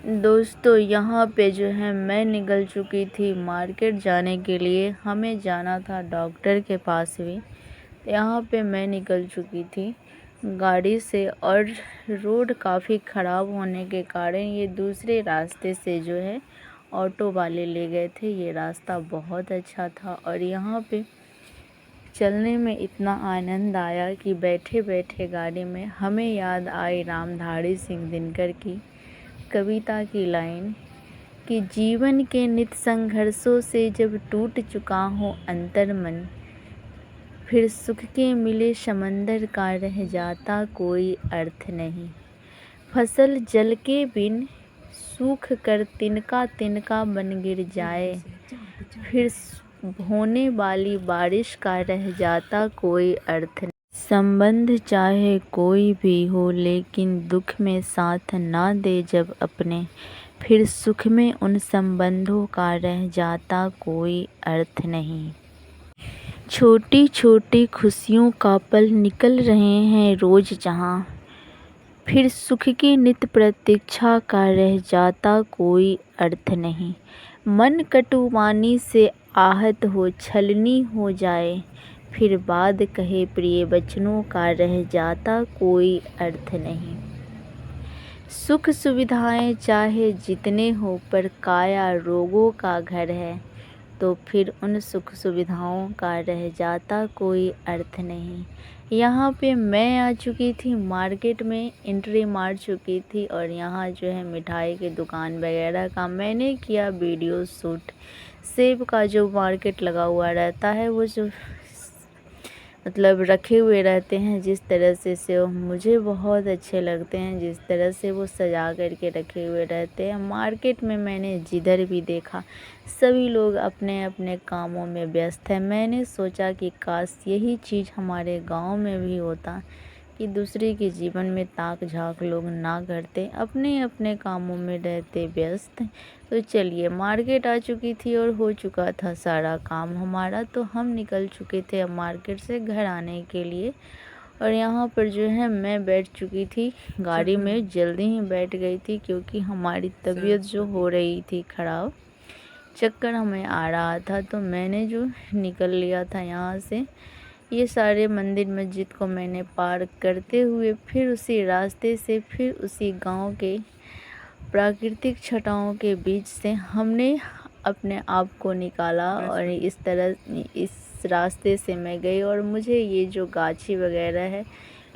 दोस्तों यहाँ पे जो है मैं निकल चुकी थी मार्केट जाने के लिए। हमें जाना था डॉक्टर के पास भी। यहाँ पे मैं निकल चुकी थी गाड़ी से और रोड काफ़ी ख़राब होने के कारण ये दूसरे रास्ते से जो है ऑटो वाले ले गए थे। ये रास्ता बहुत अच्छा था और यहाँ पे चलने में इतना आनंद आया कि बैठे बैठे गाड़ी में हमें याद आई रामधारी सिंह दिनकर की कविता की लाइन कि जीवन के नित संघर्षों से जब टूट चुका हो अंतर्मन, फिर सुख के मिले समंदर का रह जाता कोई अर्थ नहीं। फसल जल के बिन सूख कर तिनका तिनका बन गिर जाए, फिर होने वाली बारिश का रह जाता कोई अर्थ नहीं। संबंध चाहे कोई भी हो लेकिन दुख में साथ ना दे जब अपने, फिर सुख में उन संबंधों का रह जाता कोई अर्थ नहीं। छोटी छोटी खुशियों का पल निकल रहे हैं रोज जहाँ, फिर सुख की नित प्रतीक्षा का रह जाता कोई अर्थ नहीं। मन कटुवानी से आहत हो छलनी हो जाए, फिर बाद कहे प्रिय वचनों का रह जाता कोई अर्थ नहीं। सुख सुविधाएं चाहे जितने हो पर काया रोगों का घर है, तो फिर उन सुख सुविधाओं का रह जाता कोई अर्थ नहीं। यहाँ पे मैं आ चुकी थी मार्केट में, एंट्री मार चुकी थी और यहाँ जो है मिठाई की दुकान वगैरह का मैंने किया वीडियो शूट। सेब का जो मार्केट लगा हुआ रहता है, वो जो मतलब रखे हुए रहते हैं जिस तरह से वो मुझे बहुत अच्छे लगते हैं, जिस तरह से वो सजा करके रखे हुए रहते हैं। मार्केट में मैंने जिधर भी देखा सभी लोग अपने अपने कामों में व्यस्त हैं। मैंने सोचा कि काश यही चीज़ हमारे गांव में भी होता कि दूसरे के जीवन में ताक झांक लोग ना करते, अपने अपने कामों में रहते व्यस्त। तो चलिए, मार्केट आ चुकी थी और हो चुका था सारा काम हमारा, तो हम निकल चुके थे अब मार्केट से घर आने के लिए। और यहाँ पर जो है मैं बैठ चुकी थी गाड़ी में, जल्दी ही बैठ गई थी क्योंकि हमारी तबीयत जो हो रही थी ख़राब, चक्कर हमें आ रहा था। तो मैंने जो निकल लिया था यहाँ से, ये सारे मंदिर मस्जिद को मैंने पार करते हुए फिर उसी रास्ते से, फिर उसी गांव के प्राकृतिक छटाओं के बीच से हमने अपने आप को निकाला और इस तरह इस रास्ते से मैं गई। और मुझे ये जो गाछी वगैरह है,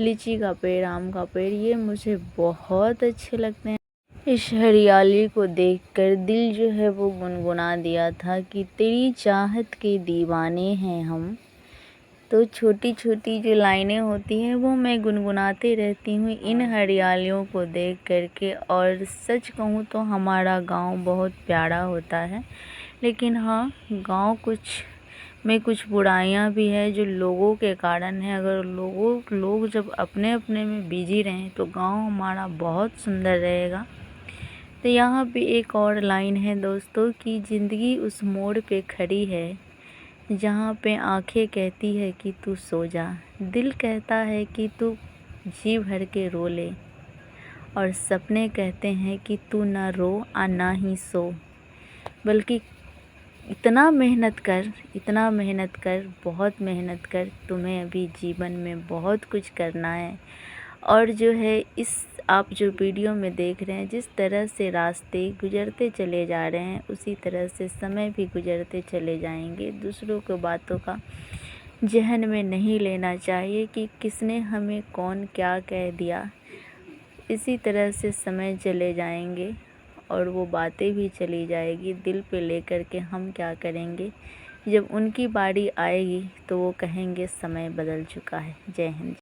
लीची का पेड़, आम का पेड़, ये मुझे बहुत अच्छे लगते हैं। इस हरियाली को देखकर दिल जो है वो गुनगुना दिया था कि तेरी चाहत के दीवाने हैं हम। तो छोटी छोटी जो लाइनें होती हैं वो मैं गुनगुनाते रहती हूँ इन हरियालियों को देख करके। और सच कहूँ तो हमारा गांव बहुत प्यारा होता है, लेकिन हाँ, गांव में कुछ बुराइयां भी है जो लोगों के कारण है। अगर लोग जब अपने अपने में बिजी रहें तो गांव हमारा बहुत सुंदर रहेगा। तो यहाँ पे एक और लाइन है दोस्तों कि ज़िंदगी उस मोड़ पे खड़ी है जहाँ पे आंखें कहती है कि तू सो जा, दिल कहता है कि तू जी भर के रो ले, और सपने कहते हैं कि तू ना रो और ना ही सो, बल्कि इतना मेहनत कर, बहुत मेहनत कर, तुम्हें अभी जीवन में बहुत कुछ करना है। और जो है इस आप जो वीडियो में देख रहे हैं, जिस तरह से रास्ते गुजरते चले जा रहे हैं, उसी तरह से समय भी गुजरते चले जाएंगे। दूसरों को बातों का जहन में नहीं लेना चाहिए कि किसने हमें कौन क्या कह दिया। इसी तरह से समय चले जाएंगे और वो बातें भी चली जाएगी। दिल पे लेकर के हम क्या करेंगे? जब उनकी बारी आएगी तो वो कहेंगे समय बदल चुका है। जय हिंद।